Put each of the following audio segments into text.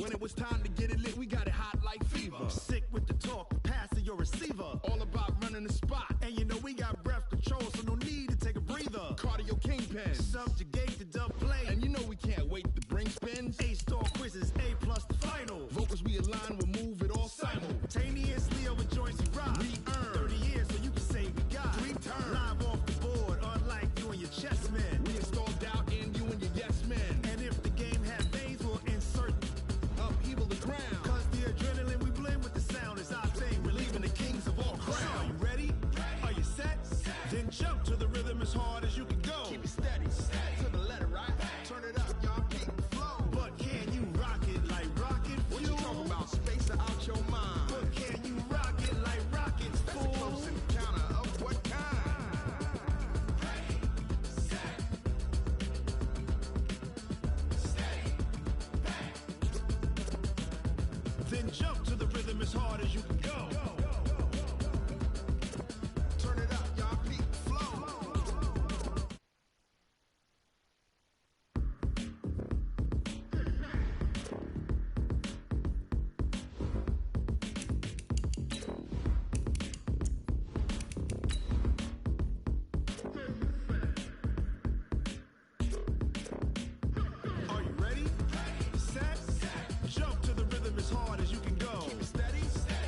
When it was time to get it lit, we got it hot like fever. Sick with the talk, pass to your receiver. All about running the spot. And you know we got breath control, so no need to take a breather. Cardio kingpin. Subjugate the dub play. And you know we can't wait to bring spins. A-star quizzes, A+ the final. Vocals we align, we'll move it all simultaneously over joints we rock. We earn 30 years, so you can say we got 3 turns. Live off the board, unlike you and your chess men. We install doubt in you and your yes men. And if the game had veins, we'll insert upheaval the ground. Cause the adrenaline we blend with the sound is our thing. We're leaving the kings of all crowns. So are you ready? Are you set? Then jump to the rhythm as hard as you can go. Keep it steady, to the letter, right? Turn it up, y'all, keep the flow. But can you rock it like rocket fuel? What you talking about? Space out your mind. But can you rock it like rockets, That's fool? a close encounter of what kind? Then jump to the rhythm as hard as you can go. Turn it up, y'all, keep the flow. Are you ready? Set? Jump to the rhythm as hard as you can go. Keep it steady,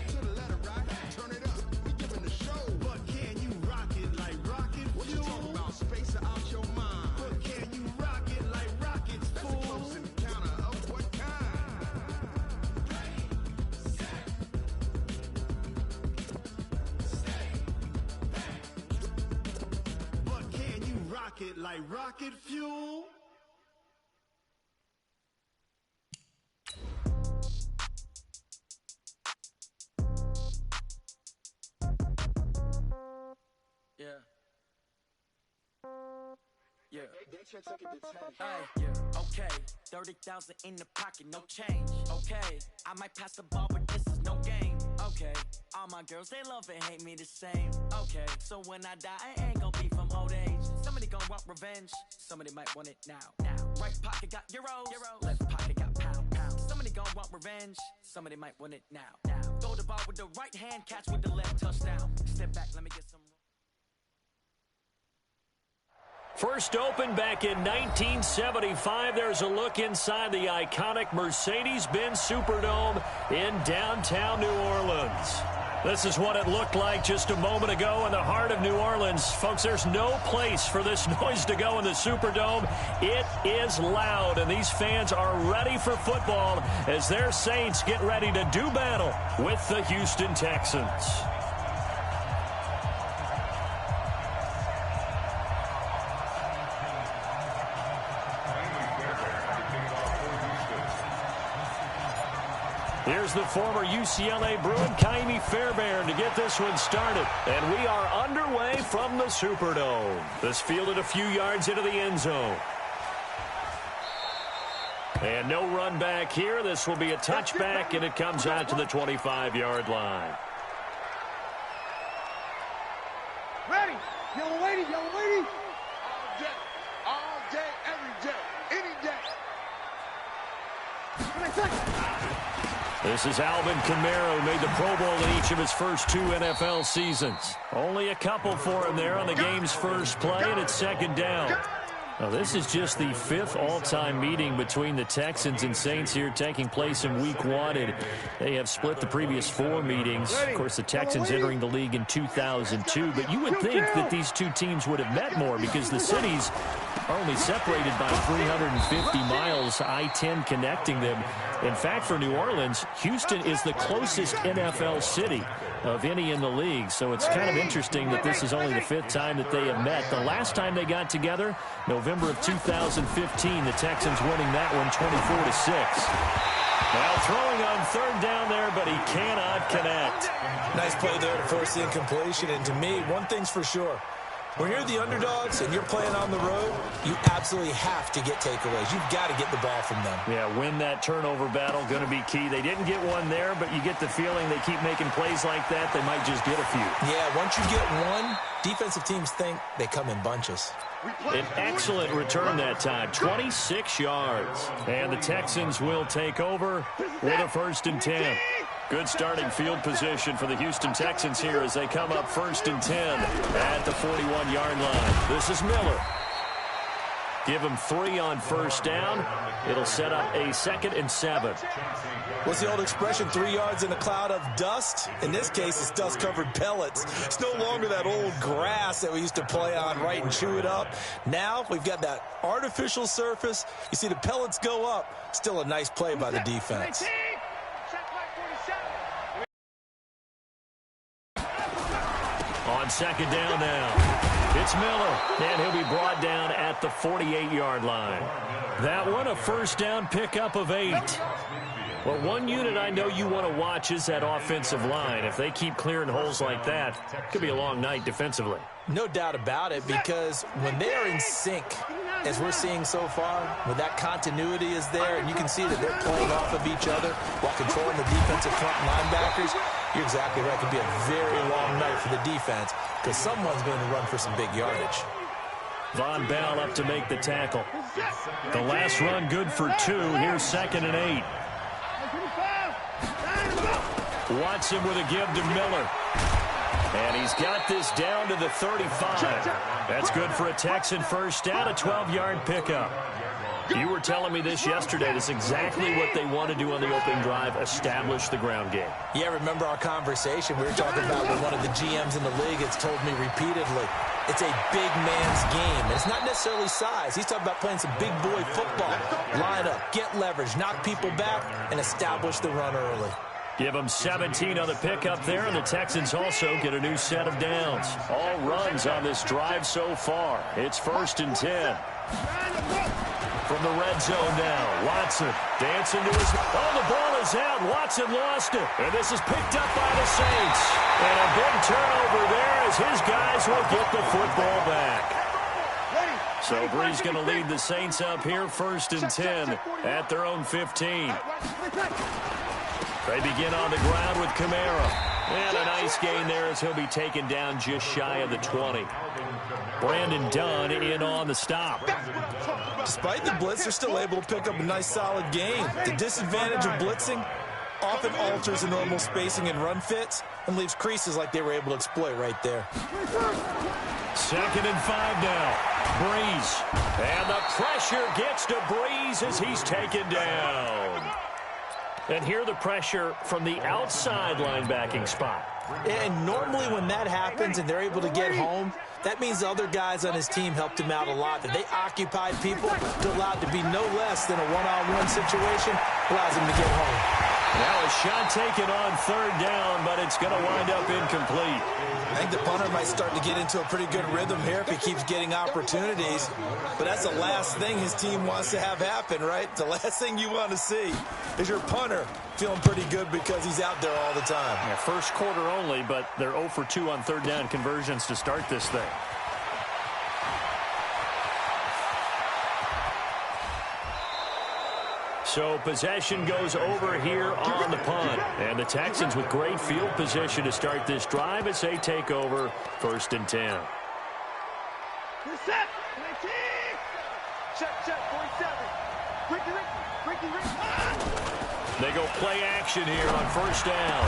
to the letter, right? Turn it up, we giving the show. But can you rock it like rocket What you fuel? talking about? Space out your mind. But can you rock it like rockets, That's a fool? close encounter of what kind? But can you rock it like rocket fuel? Yeah. Yeah. Hey, yeah. Okay. 30,000 in the pocket, no change. Okay. I might pass the ball, but this is no game. Okay. All my girls, they love and hate me the same. Okay. So when I die, I ain't gonna be from old age. Somebody gonna want revenge. Somebody might want it now. Right pocket got euros. Left pocket got pound. Somebody gonna want revenge. Somebody might want it now. Throw the ball with the right hand, catch with the left, touchdown. Step back, let me get some. First opened back in 1975. There's a look inside the iconic Mercedes-Benz Superdome in downtown New Orleans. This is what it looked like just a moment ago in the heart of New Orleans. Folks, there's no place for this noise to go in the Superdome. It is loud, and these fans are ready for football as their Saints get ready to do battle with the Houston Texans. Here's the former UCLA Bruin, Kaimi Fairbairn, to get this one started. And we are underway from the Superdome. This fielded a few yards into the end zone. And no run back here. This will be a touchback, and it comes out to the 25-yard line. Ready. Yellow lady, yellow lady. All day, every day, any day. This is Alvin Kamara, who made the Pro Bowl in each of his first 2 NFL seasons. Only a couple for him there on the game's first play, and it's second down. Now, this is just the 5th all-time meeting between the Texans and Saints here, taking place in Week 1. And they have split the previous 4 meetings. Of course, the Texans entering the league in 2002. But you would think that these two teams would have met more because the cities are only separated by 350 miles, I-10 connecting them. In fact, for New Orleans, Houston is the closest NFL city of any in the league. So it's kind of interesting that this is only the 5th time that they have met. The last time they got together, November of 2015, the Texans winning that one 24-6. Now throwing on 3rd down there, but he cannot connect. Nice play there to force the incompletion. And to me, one thing's for sure. When you're the underdogs and you're playing on the road, you absolutely have to get takeaways. You've got to get the ball from them. Yeah, win that turnover battle, going to be key. They didn't get one there, but you get the feeling they keep making plays like that, they might just get a few. Yeah, once you get one, defensive teams think they come in bunches. An excellent return that time, 26 yards. And the Texans will take over with a 1st and 10. Good starting field position for the Houston Texans here as they come up 1st and 10 at the 41-yard line. This is Miller. Give him 3 on 1st down. It'll set up a 2nd and 7. What's the old expression, 3 yards in a cloud of dust? In this case, it's dust-covered pellets. It's no longer that old grass that we used to play on, right, and chew it up. Now we've got that artificial surface. You see the pellets go up. Still a nice play by the defense. On 2nd down now. It's Miller, and he'll be brought down at the 48-yard line. That one, a 1st down pickup of 8. Well, one unit I know you want to watch is that offensive line. If they keep clearing holes like that, it could be a long night defensively. No doubt about it, because when they are in sync, as we're seeing so far, when that continuity is there, and you can see that they're playing off of each other while controlling the defensive front linebackers, you're exactly right. It could be a very long night for the defense because someone's going to run for some big yardage. Von Bell up to make the tackle. The last run good for 2. Here's 2nd and 8. Watson with a give to Miller. And he's got this down to the 35. That's good for a Texan 1st down, a 12-yard pickup. You were telling me this yesterday. That's exactly what they want to do on the opening drive, establish the ground game. Yeah, remember our conversation? We were talking about what one of the GMs in the league has told me repeatedly. It's a big man's game. And it's not necessarily size. He's talking about playing some big boy football. Line up, get leverage, knock people back, and establish the run early. Give them 17 on the pickup there, and the Texans also get a new set of downs. All runs on this drive so far. It's 1st and 10. From the red zone now, Watson dancing to his... Oh, the ball is out. Watson lost it. And this is picked up by the Saints. And a big turnover there as his guys will get the football back. So Bree's going to lead the Saints up here, 1st and 10 at their own 15. They begin on the ground with Kamara. And a nice gain there as he'll be taken down just shy of the 20. Brandon Dunn in on the stop. Despite the blitz, they're still able to pick up a nice solid gain. The disadvantage of blitzing often alters the normal spacing and run fits and leaves creases like they were able to exploit right there. 2nd and 5 now. Breeze. And the pressure gets to Breeze as he's taken down. And here the pressure from the outside linebacking spot. And normally when that happens and they're able to get home, that means the other guys on his team helped him out a lot. That they occupied people to allow it to be no less than a one-on-one situation, allows him to get home. Now a shot taken on 3rd down, but it's going to wind up incomplete. I think the punter might start to get into a pretty good rhythm here if he keeps getting opportunities. But that's the last thing his team wants to have happen, right? The last thing you want to see is your punter feeling pretty good because he's out there all the time. Yeah, 1st quarter only, but they're 0 for 2 on 3rd down conversions to start this thing. So possession goes over here on the punt. And the Texans with great field position to start this drive as they take over 1st and 10. Set. Check, 47. They go play action here on 1st down.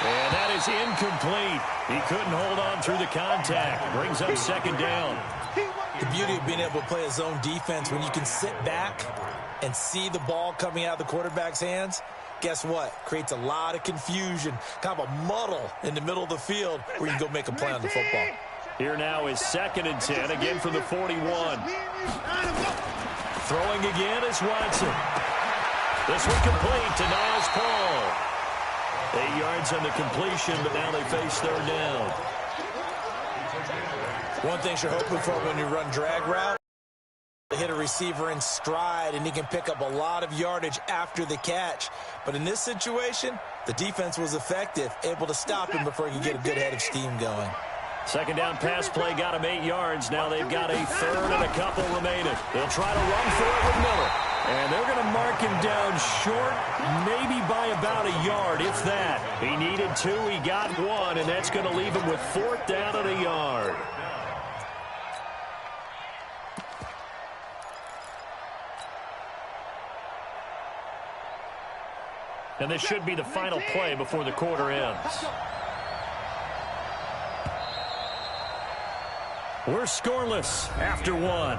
And that is incomplete. He couldn't hold on through the contact. Brings up 2nd down. The beauty of being able to play a zone defense when you can sit back and see the ball coming out of the quarterback's hands, guess what? Creates a lot of confusion, kind of a muddle in the middle of the field where you can go make a play on the football. Here now is 2nd and 10, again from the 41. Throwing again is Watson. This one complete to Niles Paul. 8 yards on the completion, but now they face 3rd down. One thing you're hoping for when you run drag route, hit a receiver in stride, and he can pick up a lot of yardage after the catch. But in this situation, the defense was effective, able to stop him before he could get a good head of steam going. 2nd down pass play got him 8 yards. Now they've got a 3rd and a couple remaining. They'll try to run for it with Miller. And they're going to mark him down short, maybe by about a yard, if that. He needed 2, he got 1, and that's going to leave him with 4th down and a yard. And this should be the final play before the quarter ends. We're scoreless after one.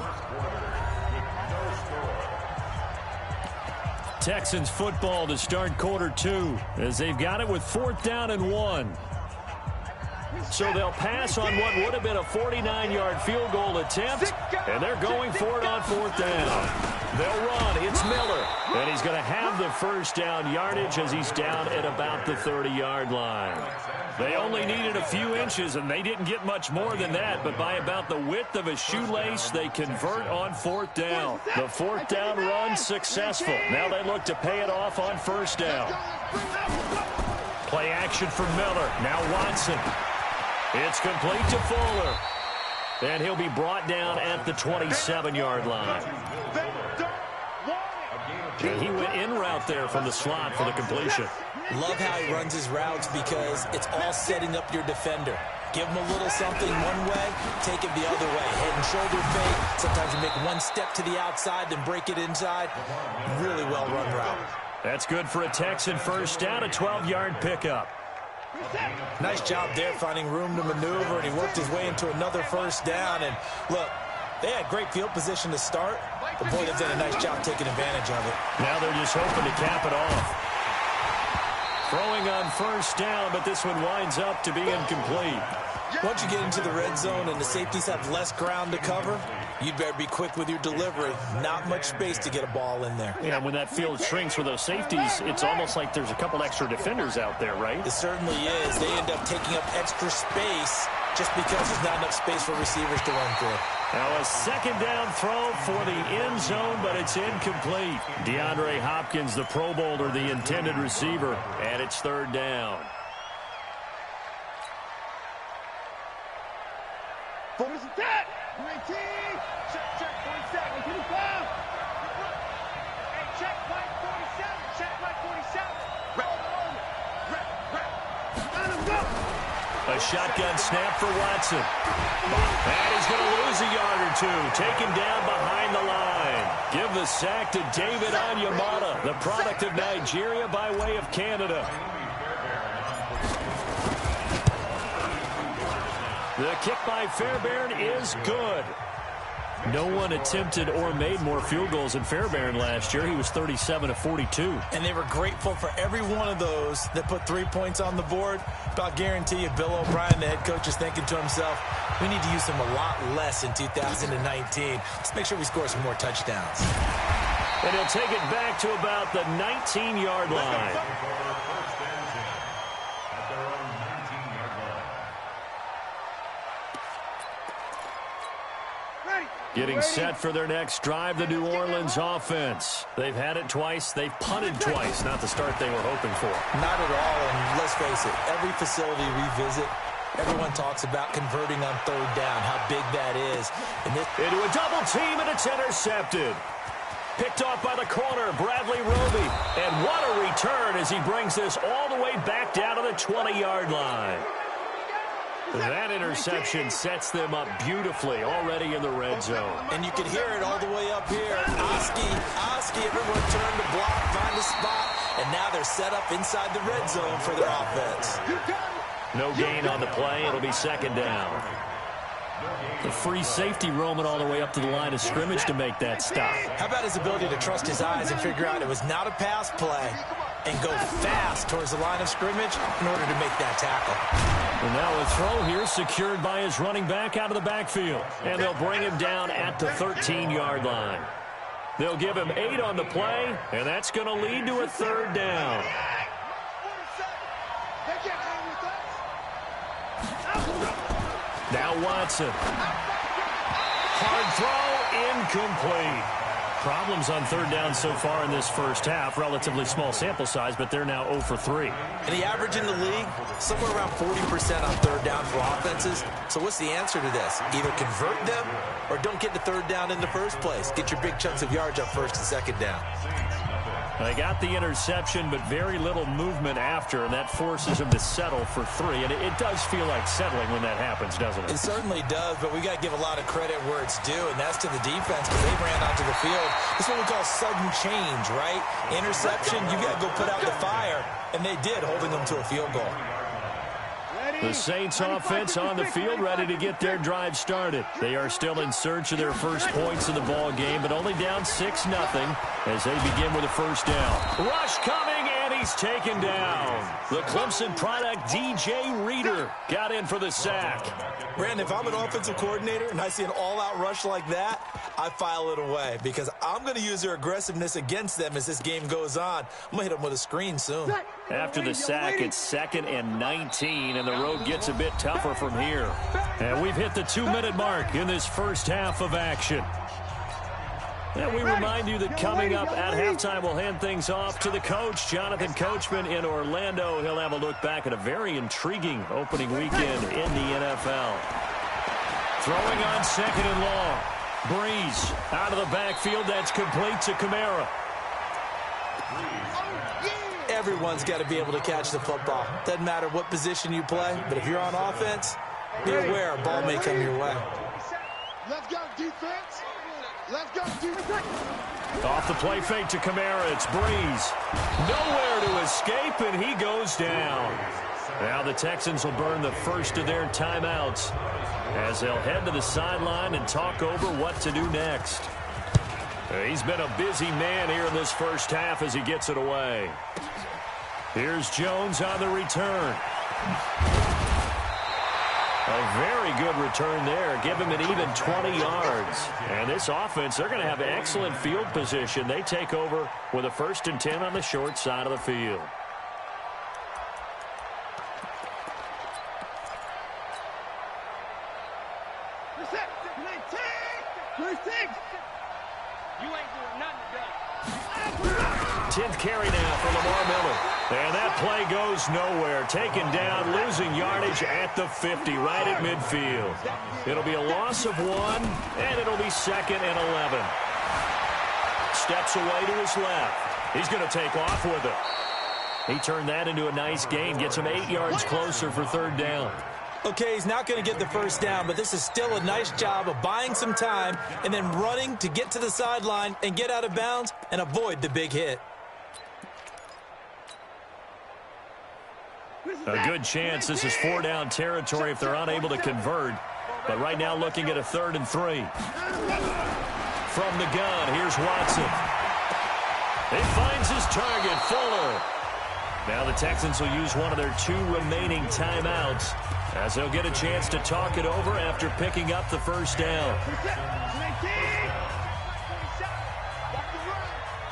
Texans football to start quarter two as they've got it with 4th down and 1. So they'll pass on what would have been a 49-yard field goal attempt, and they're going for it on 4th down. They'll run. It's Miller, and he's going to have the first down yardage as he's down at about the 30-yard line. They only needed a few inches, and they didn't get much more than that, but by about the width of a shoelace, they convert on 4th down. The 4th down run successful. Now they look to pay it off on 1st down. Play action for Miller. Now Watson. It's complete to Fuller. And he'll be brought down at the 27-yard line. And he went in route there from the slot for the completion. Love how he runs his routes because it's all setting up your defender. Give him a little something one way, take it the other way. Head and shoulder fake. Sometimes you make one step to the outside, then break it inside. Really well-run route. That's good for a Texan first down, a 12-yard pickup. Nice job there finding room to maneuver, and he worked his way into another first down. And look, they had great field position to start, but boy, they've done a nice job taking advantage of it. Now they're just hoping to cap it off. Throwing on 1st down, but this one winds up to be incomplete. Once you get into the red zone and the safeties have less ground to cover, you'd better be quick with your delivery. Not much space to get a ball in there. Yeah, when that field shrinks with those safeties, it's almost like there's a couple extra defenders out there, right? It certainly is. They end up taking up extra space just because there's not enough space for receivers to run through. Now a 2nd down throw for the end zone, but it's incomplete. DeAndre Hopkins, the Pro Bowler, the intended receiver, and it's 3rd down. Focus attack! 19! Check, 47. Can you foul? Hey, check, Mike 47. Check, Mike 47. Let him go! A shotgun snap for Watson. And he's going to lose a yard or two. Taken down behind the line. Give the sack to David Onyemata, the product of Nigeria by way of Canada. The kick by Fairbairn is good. No one attempted or made more field goals than Fairbairn last year. He was 37 of 42. And they were grateful for every one of those that put 3 points on the board. But I'll guarantee you, Bill O'Brien, the head coach, is thinking to himself, we need to use him a lot less in 2019. Let's make sure we score some more touchdowns. And he'll take it back to about the 19-yard line. Getting set for their next drive, the New Orleans offense. They've had it twice. They've punted twice. Not the start they were hoping for. Not at all, and let's face it, every facility we visit, everyone talks about converting on 3rd down, how big that is. And into a double team, and it's intercepted. Picked off by the corner, Bradley Roby. And what a return as he brings this all the way back down to the 20-yard line. That interception sets them up beautifully already in the red zone. And you can hear it all the way up here. Oski, everyone turned to block, find a spot, and now they're set up inside the red zone for their offense. No gain on the play. It'll be 2nd down. The free safety roaming all the way up to the line of scrimmage to make that stop. How about his ability to trust his eyes and figure out it was not a pass play and go fast towards the line of scrimmage in order to make that tackle. And now a throw here secured by his running back out of the backfield. And they'll bring him down at the 13-yard line. They'll give him 8 on the play, and that's going to lead to a 3rd down. Now Watson. Hard throw, incomplete. Problems on 3rd down so far in this first half. Relatively small sample size, but they're now 0 for 3. And the average in the league, somewhere around 40% on 3rd down for offenses. So what's the answer to this? Either convert them or don't get the 3rd down in the first place. Get your big chunks of yards up 1st and 2nd down. They got the interception, but very little movement after, and that forces him to settle for 3. And it does feel like settling when that happens, doesn't it? It certainly does, but we got to give a lot of credit where it's due, and that's to the defense because they ran onto the field. This is what we call sudden change, right? Interception, you got to go put out the fire, and they did, holding them to a field goal. The Saints offense on the field, ready to get their drive started. They are still in search of their first points in the ball game, but only down 6-0 as they begin with a first down. Rush coming, and he's taken down. The Clemson product, DJ Reader, got in for the sack. Brandon, if I'm an offensive coordinator and I see an all-out rush like that, I file it away because I'm going to use their aggressiveness against them as this game goes on. I'm going to hit them with a screen soon. After the sack, it's 2nd and 19, and the road gets a bit tougher from here. And we've hit the 2-minute mark in this first half of action. And we remind you that coming up at halftime, we'll hand things off to the coach, Jonathan Coachman in Orlando. He'll have a look back at a very intriguing opening weekend in the NFL. Throwing on 2nd and long. Breeze out of the backfield. That's complete to Kamara. Everyone's got to be able to catch the football. Doesn't matter what position you play, but if you're on offense, be aware a ball may come your way. Let's go, defense. Let's go, defense. Off the play fake to Kamara. It's Breeze. Nowhere to escape, and he goes down. Now the Texans will burn the first of their timeouts as they'll head to the sideline and talk over what to do next. He's been a busy man here in this first half as he gets it away. Here's Jones on the return. A very good return there. Give him an even 20 yards. And this offense, they're going to have excellent field position. They take over with a 1st and 10 on the short side of the field. You ain't doing nothing today. 10th carry now for Lamar Miller. And that play goes nowhere. Taken down, losing yardage at the 50, right at midfield. It'll be a loss of 1, and it'll be 2nd and 11. Steps away to his left. He's going to take off with it. He turned that into a nice gain. Gets him 8 yards closer for 3rd down. Okay, he's not going to get the first down, but this is still a nice job of buying some time and then running to get to the sideline and get out of bounds and avoid the big hit. A good chance this is 4-down territory if they're unable to convert. But right now looking at a 3rd and 3. From the gun, here's Watson. He finds his target, Fuller. Now the Texans will use one of their 2 remaining timeouts as they'll get a chance to talk it over after picking up the first down.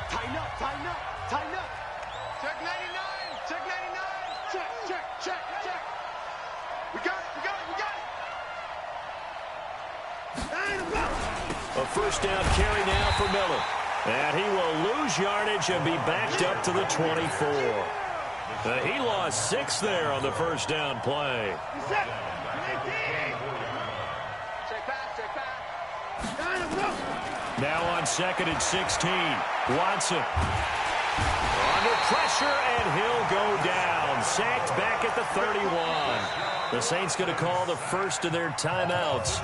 Tighten up, tighten up, tighten up. Check 99, check 99. Check, check, check, check. We got it, we got it, we got it. A 1st down carry now for Miller. And he will lose yardage and be backed up to the 24. He lost 6 there on the 1st down play. Check back, check back. Now on 2nd and 16. Watson. Under pressure, and he'll go down. Sacked back at the 31. The Saints going to call the first of their timeouts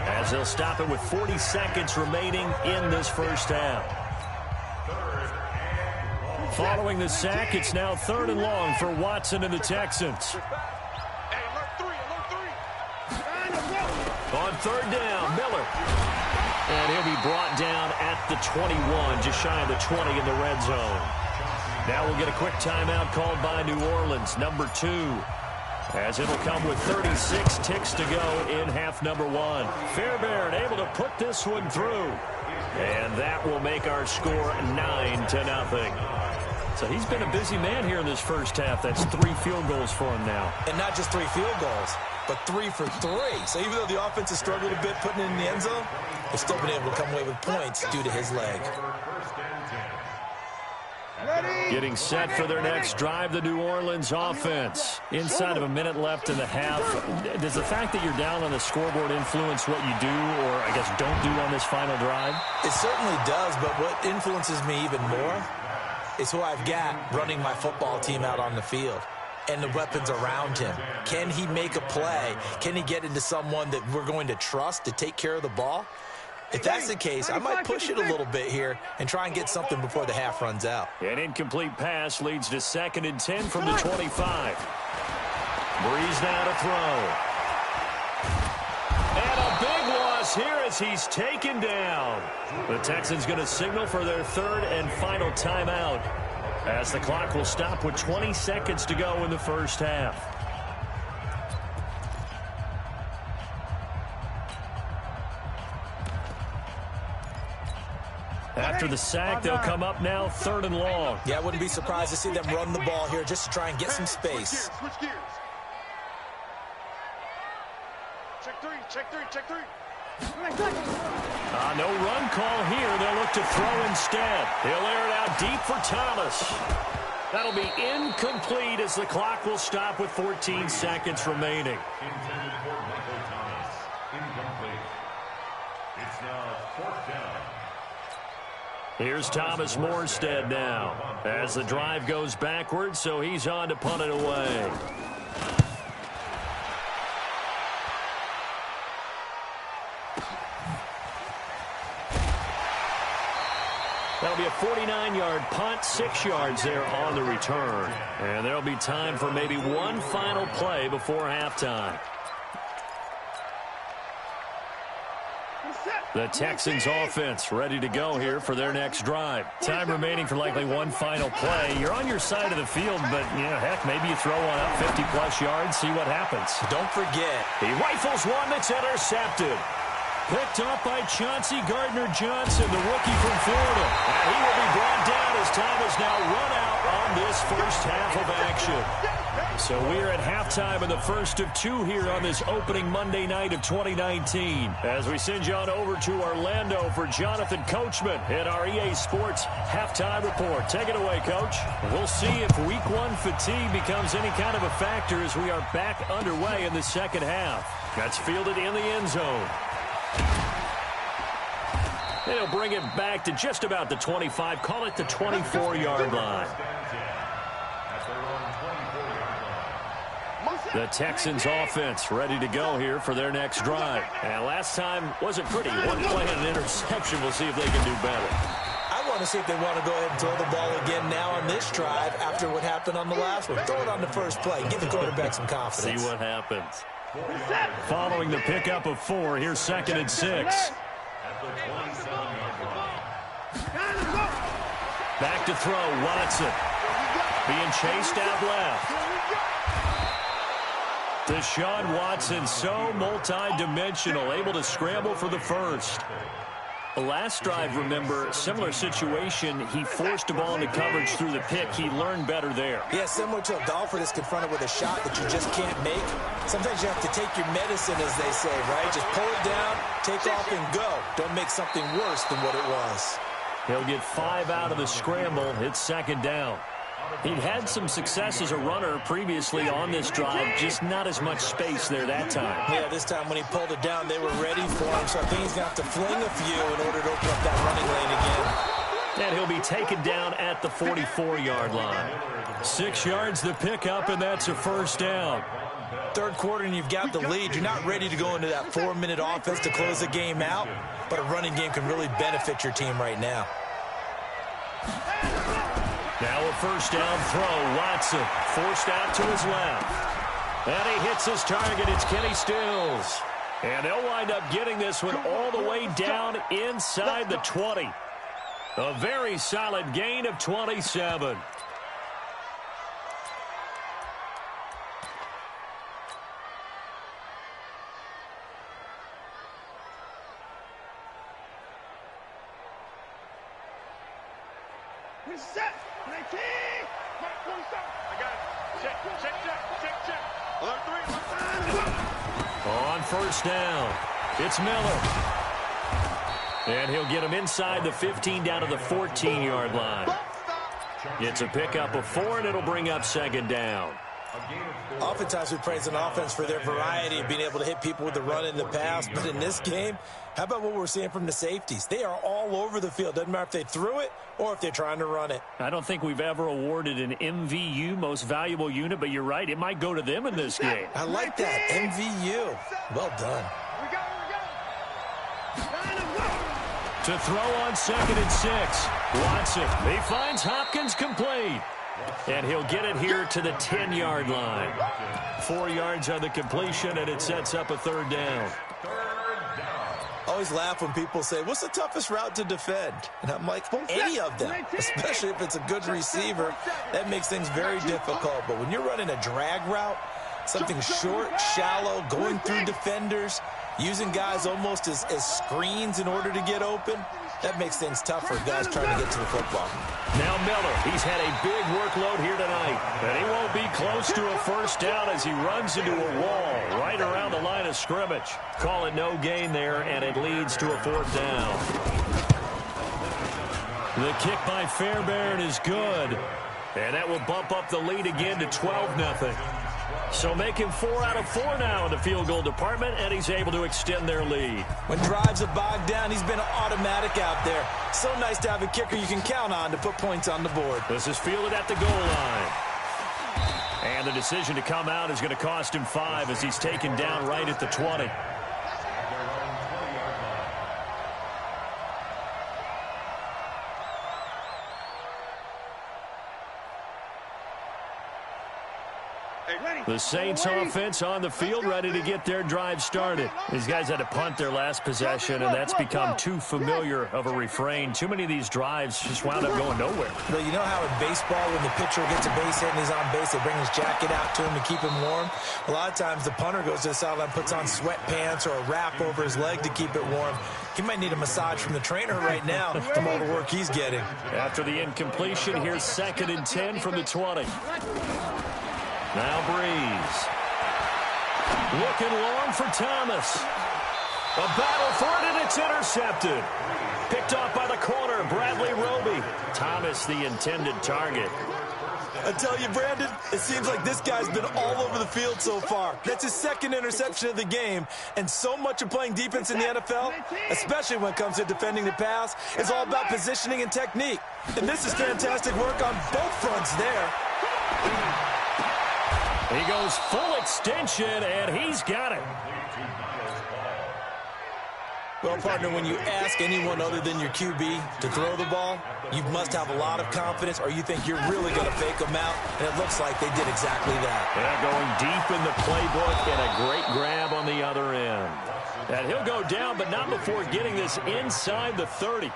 as they'll stop it with 40 seconds remaining in this first half. Following the sack, it's now 3rd and long for Watson and the Texans. Hey, alert 3, alert 3. On 3rd down, Miller. And he'll be brought down at the 21, just shy of the 20 in the red zone. Now we'll get a quick timeout called by New Orleans, number 2. As it'll come with 36 ticks to go in half number 1. Fairbairn able to put this one through. And that will make our score 9-0. So he's been a busy man here in this first half. That's 3 field goals for him now. And not just 3 field goals, but 3 for 3. So even though the offense has struggled a bit putting it in the end zone, they've still been able to come away with points due to his leg. Getting set for their next drive, the New Orleans offense. Inside of a minute left in the half. Does the fact that you're down on the scoreboard influence what you do, or I guess don't do on this final drive? It certainly does, but what influences me even more is who I've got running my football team out on the field and the weapons around him. Can he make a play? Can he get into someone that we're going to trust to take care of the ball? If that's the case, I might push it a little bit here and try and get something before the half runs out. An incomplete pass leads to 2nd and 10 from the 25. Breeze now to throw. And a big loss here as he's taken down. The Texans going to signal for their 3rd and final timeout, as the clock will stop with 20 seconds to go in the first half. After the sack, they'll come up now 3rd and long. Yeah, I wouldn't be surprised to see them run the ball here just to try and get some space. Switch gears. Check three. No run call here. They'll look to throw instead. He'll air it out deep for Thomas. That'll be incomplete as the clock will stop with 14 seconds remaining. Intended for Michael Thomas. Incomplete. It's now 4th down. Here's Thomas Morstead now as the drive goes backwards, so he's on to punt it away. That'll be a 49-yard punt, 6 yards there on the return. And there'll be time for maybe one final play before halftime. The Texans offense ready to go here for their next drive. Time remaining for likely one final play. You're on your side of the field, but, heck, maybe you throw one up 50-plus yards, see what happens. Don't forget, he rifles one that's intercepted. Picked up by Chauncey Gardner-Johnson, the rookie from Florida. And he will be brought down as time is now run out on this first half of action. So we're at halftime of the first of 2 here on this opening Monday night of 2019. As we send you on over to Orlando for Jonathan Coachman in our EA Sports halftime report. Take it away, Coach. We'll see if Week 1 fatigue becomes any kind of a factor as we are back underway in the second half. That's fielded in the end zone. They'll bring it back to just about the 25. Call it the 24-yard line. The Texans offense ready to go here for their next drive. And last time wasn't pretty. One play and an interception. We'll see if they can do better. I want to see if they want to go ahead and throw the ball again now on this drive after what happened on the last one. Throw it on the first play. Give the quarterback some confidence. See what happens. Following the pickup of 4, here's 2nd and 6. Back to throw, Watson. Being chased out left. Deshaun Watson, so multi-dimensional, able to scramble for the first. The last drive, remember, similar situation. He forced a ball into coverage through the pick. He learned better there. Yeah, similar to a golfer that's confronted with a shot that you just can't make. Sometimes you have to take your medicine, as they say, right? Just pull it down, take off, and go. Don't make something worse than what it was. He'll get 5 out of the scramble. It's 2nd down. He'd had some success as a runner previously on this drive, just not as much space there that time. Yeah, this time when he pulled it down, they were ready for him, so I think he's going to have to fling a few in order to open up that running lane again. And he'll be taken down at the 44-yard line. 6 yards the pickup, and that's a first down. Third quarter, and you've got the lead. You're not ready to go into that 4-minute offense to close the game out, but a running game can really benefit your team right now. Now a first down throw. Watson forced out to his left. And he hits his target. It's Kenny Stills. And they'll wind up getting this one all the way down inside the 20. A very solid gain of 27. Set. I got it. Check. Alert 3. On first down, it's Miller. And he'll get him inside the 15 down to the 14-yard line. It's a pickup of 4, and it'll bring up 2nd down. Oftentimes we praise an offense for their variety of being able to hit people with the run and the pass, but in this game, how about what we're seeing from the safeties? They are all over the field. Doesn't matter if they threw it or if they're trying to run it. I don't think we've ever awarded an MVU, most valuable unit, but you're right, it might go to them in this game. I like that, MVU. Well done. To throw on 2nd and 6. Watson, he finds Hopkins complete. And he'll get it here to the 10-yard line. 4 yards on the completion, and it sets up a 3rd down. I always laugh when people say, what's the toughest route to defend? And I'm like, well, any of them, especially if it's a good receiver. That makes things very difficult. But when you're running a drag route, something short, shallow, going through defenders, using guys almost as screens in order to get open, that makes things tough for guys trying to get to the football. Now Miller, he's had a big workload here tonight, and he won't be close to a 1st down as he runs into a wall right around the line of scrimmage. Call it no gain there, and it leads to a 4th down. The kick by Fairbairn is good, and that will bump up the lead again to 12-0. So making 4 out of 4 now in the field goal department, and he's able to extend their lead. When drives are bogged down, he's been automatic out there. So nice to have a kicker you can count on to put points on the board. This is fielded at the goal line. And the decision to come out is going to cost him 5 as he's taken down right at the 20. The Saints offense on the field, ready to get their drive started. These guys had to punt their last possession, and that's become too familiar of a refrain. Too many of these drives just wound up going nowhere. But you know how in baseball, when the pitcher gets a base hit and he's on base, they bring his jacket out to him to keep him warm? A lot of times the punter goes to the sideline, puts on sweatpants or a wrap over his leg to keep it warm. He might need a massage from the trainer right now from all the work he's getting. After the incompletion, here's 2nd and 10 from the 20. Now Breeze. Looking long for Thomas. A battle for it, and it's intercepted. Picked off by the corner, Bradley Roby. Thomas, the intended target. I tell you, Brandon, it seems like this guy's been all over the field so far. That's his 2nd interception of the game, and so much of playing defense in the NFL, especially when it comes to defending the pass, is all about positioning and technique. And this is fantastic work on both fronts there. He goes full extension, and he's got it. Well, partner, when you ask anyone other than your QB to throw the ball, you must have a lot of confidence, or you think you're really going to fake them out, and it looks like they did exactly that. Yeah, going deep in the playbook, and a great grab on the other end. And he'll go down, but not before getting this inside the 30.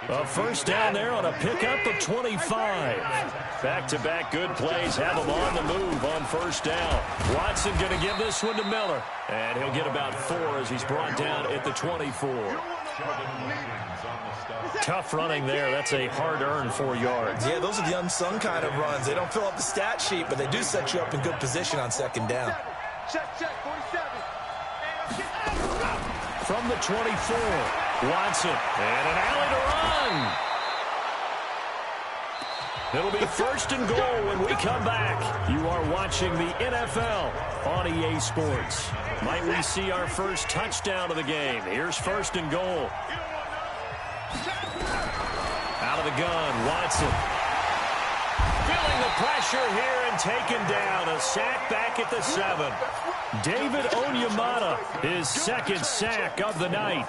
A 1st down there on a pickup of 25. Back-to-back good plays have him on the move on 1st down. Watson going to give this one to Miller. And he'll get about 4 as he's brought down at the 24. Tough running there. That's a hard-earned 4 yards. Yeah, those are the unsung kind of runs. They don't fill up the stat sheet, but they do set you up in good position on 2nd down. Check, 47. From the 24, Watson, and an alley to run. It'll be 1st and goal when we come back. You are watching the NFL on EA Sports. Might we see our first touchdown of the game? Here's 1st and goal. Out of the gun, Watson. Feeling the pressure here and taken down. A sack back at the 7. David Onyemata, his 2nd sack of the night.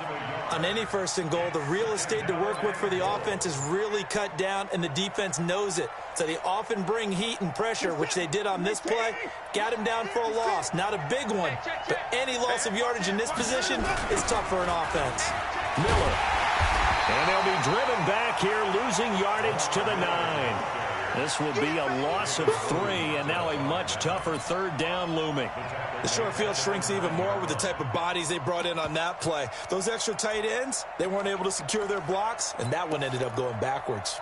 On any 1st and goal, the real estate to work with for the offense is really cut down, and the defense knows it. So they often bring heat and pressure, which they did on this play. Got him down for a loss. Not a big one, but any loss of yardage in this position is tough for an offense. Miller. And they'll be driven back here, losing yardage to the 9. This will be a loss of 3, and now a much tougher 3rd down looming. The short field shrinks even more with the type of bodies they brought in on that play. Those extra tight ends, they weren't able to secure their blocks, and that one ended up going backwards.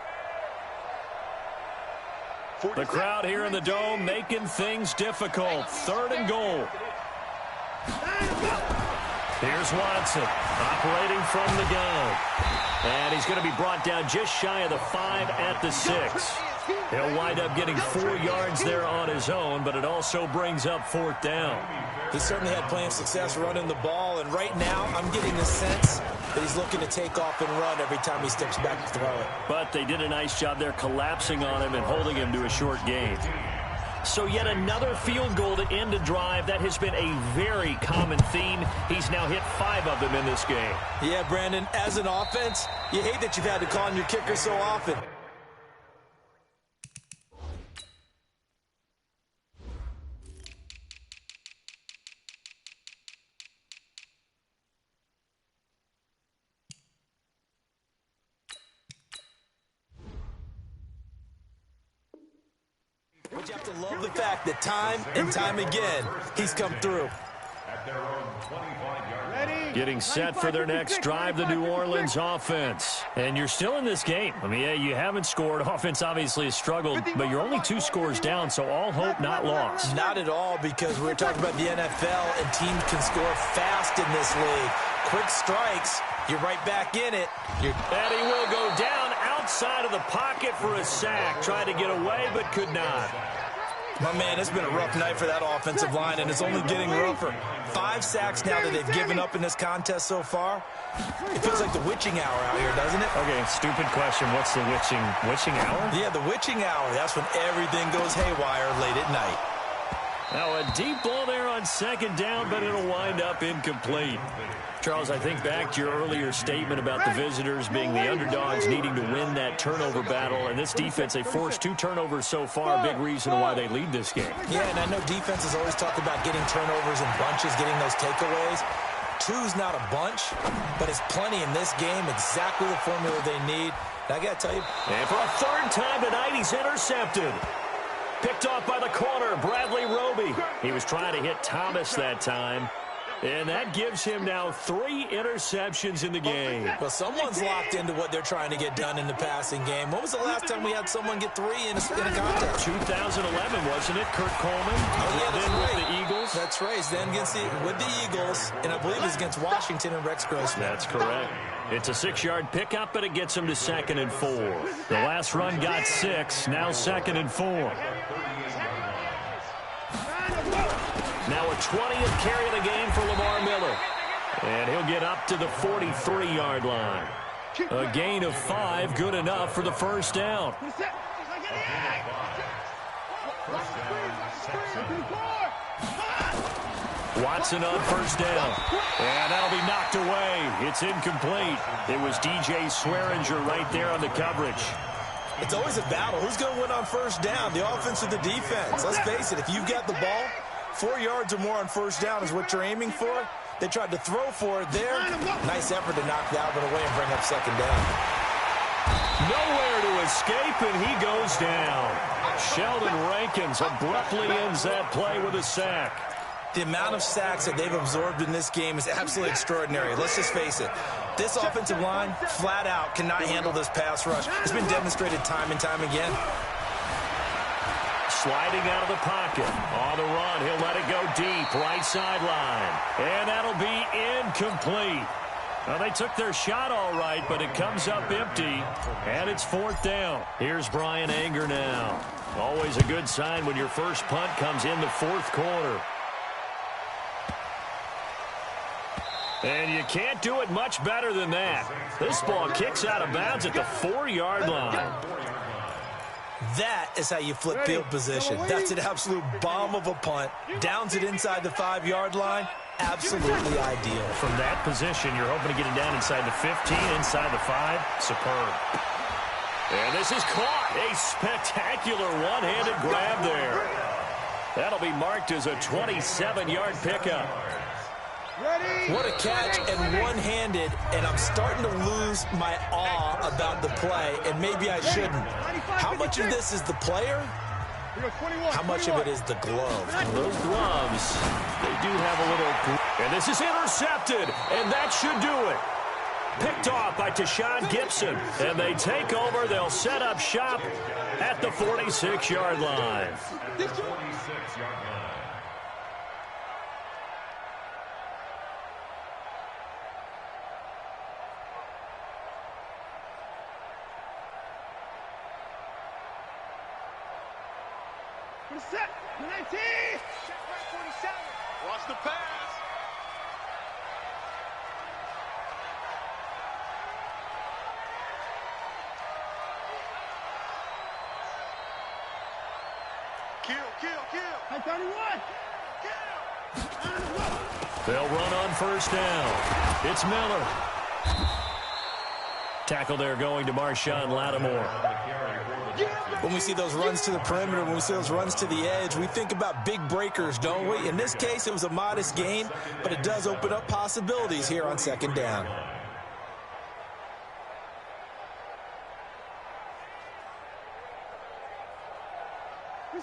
The crowd here in the Dome making things difficult. 3rd and goal. Here's Watson operating from the gun. And he's going to be brought down just shy of the 5 at the 6. He'll wind up getting 4 yards there on his own, but it also brings up 4th down. He certainly had plenty of success running the ball, and right now I'm getting the sense that he's looking to take off and run every time he steps back to throw it. But they did a nice job there collapsing on him and holding him to a short gain. So yet another field goal to end a drive. That has been a very common theme. He's now hit 5 of them in this game. Yeah, Brandon, as an offense, you hate that you've had to call on your kicker so often. But you have to love the fact that time and time again, he's come through. Getting set for their next drive, the New Orleans offense. And you're still in this game. I mean, yeah, you haven't scored. Offense obviously has struggled, but you're only 2 scores down, so all hope not lost. Not at all, because we're talking about the NFL, and teams can score fast in this league. Quick strikes, you're right back in it. And he will go down outside of the pocket for a sack. Tried to get away, but could not. My man, it's been a rough night for that offensive line, and it's only getting rougher. 5 sacks now that they've given up in this contest so far. It feels like the witching hour out here, doesn't it? Okay, stupid question. What's the witching hour? Yeah, the witching hour. That's when everything goes haywire late at night. Now a deep ball there on 2nd down, but it'll wind up incomplete. Charles, I think back to your earlier statement about the visitors being the underdogs needing to win that turnover battle. And this defense, they forced 2 turnovers so far, big reason why they lead this game. Yeah, and I know defenses always talk about getting turnovers in bunches, getting those takeaways. 2's not a bunch, but it's plenty in this game, exactly the formula they need. And I got to tell you. And for a 3rd time tonight, he's intercepted. Picked off by the corner, Bradley Roby. He was trying to hit Thomas that time. And that gives him now 3 interceptions in the game. Well, someone's locked into what they're trying to get done in the passing game. When was the last time we had someone get 3 in a contest? 2011, wasn't it? Kurt Coleman. Oh, yeah, that's right. With the Eagles. That's right. Then with the Eagles, and I believe it's against Washington and Rex Grossman. That's correct. It's a 6-yard pickup, but it gets him to 2nd and 4. The last run got 6, now 2nd and 4. Now a 20th carry of the game for Lamar Miller. And he'll get up to the 43-yard line. A gain of 5, good enough for the 1st down. Watson on 1st down. And that'll be knocked away. It's incomplete. It was DJ Swearinger right there on the coverage. It's always a battle. Who's going to win on 1st down, the offense or the defense? Let's face it, if you've got the ball, 4 yards or more on 1st down is what you're aiming for. They tried to throw for it there. Nice effort to knock that one away and bring up 2nd down. Nowhere to escape, and he goes down. Sheldon Rankins abruptly ends that play with a sack. The amount of sacks that they've absorbed in this game is absolutely extraordinary. Let's just face it. This offensive line, flat out, cannot handle this pass rush. It's been demonstrated time and time again. Sliding out of the pocket. On the run, he'll let it go deep, right sideline. And that'll be incomplete. Well, they took their shot all right, but it comes up empty, and it's 4th down. Here's Brian Anger now. Always a good sign when your first punt comes in the 4th quarter. And you can't do it much better than that. This ball kicks out of bounds at the 4-yard line. That is how you flip field position. That's an absolute bomb of a punt. Downs it inside the 5-yard line. Absolutely ideal. From that position, you're hoping to get it down inside the 15, inside the 5. Superb. And this is caught. A spectacular one-handed grab there. That'll be marked as a 27-yard pickup. What a catch, and one-handed, and I'm starting to lose my awe about the play, and maybe I shouldn't. How much of this is the player? How much of it is the glove? Those gloves, they do have a little... And this is intercepted, and that should do it. Picked off by Tashawn Gibson, and they take over. They'll set up shop at the 46-yard line. Set. 19. Check back 47. Watch the pass. Kill. High 31. They'll run on first down. It's Miller. Tackle there going to Marshawn Lattimore. When we see those runs to the perimeter, when we see those runs to the edge, we think about big breakers, don't we? In this case, it was a modest gain, but it does open up possibilities here on second down.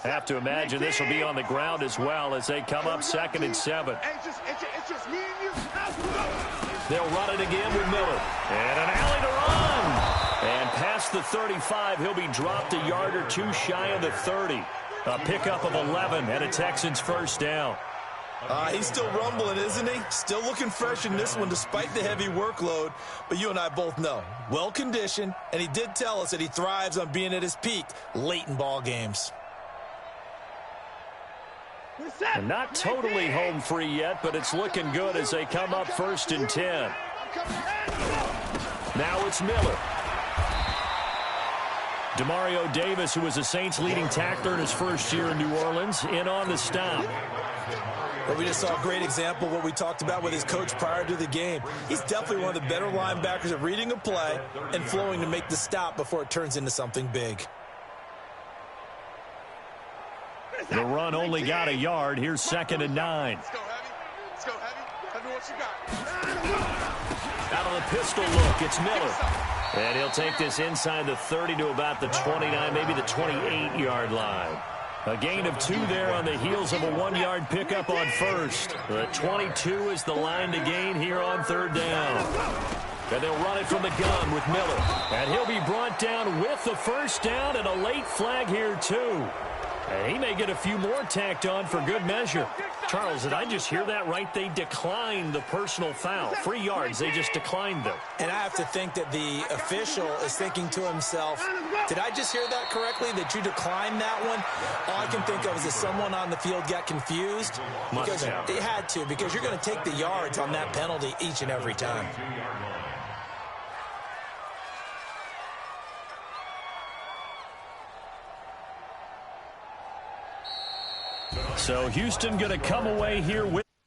Have to imagine this will be on the ground as well as they come up 2nd and 7. It's just me and you. They'll run it again with Miller. And an alley to run. And past the 35, he'll be dropped a yard or two shy of the 30. A pickup of 11 and a Texans first down. He's still rumbling, isn't he? Still looking fresh in this one despite the heavy workload. But you and I both know, well-conditioned, and he did tell us that he thrives on being at his peak late in ball games. And not totally home free yet, but it's looking good as they come up 1st and 10. Now it's Miller. Demario Davis, who was the Saints' leading tackler in his first year in New Orleans, in on the stop. Well, we just saw a great example of what we talked about with his coach prior to the game. He's definitely one of the better linebackers at reading a play and flowing to make the stop before it turns into something big. The run only got a yard. Here's 2nd and 9. Let's go heavy. Tell me what you got. Out of the pistol look, it's Miller. And he'll take this inside the 30 to about the 29, maybe the 28-yard line. A gain of 2 there on the heels of a 1-yard pickup on first. The 22 is the line to gain here on 3rd down. And they'll run it from the gun with Miller. And he'll be brought down with the first down and a late flag here, too. And he may get a few more tacked on for good measure. Charles, did I just hear that right? They declined the personal foul. 3 yards, they just declined them. And I have to think that the official is thinking to himself, did I just hear that correctly, that you declined that one? All I can think of is that someone on the field got confused. Because it had to, because you're going to take the yards on that penalty each and every time. So Houston going to come away here with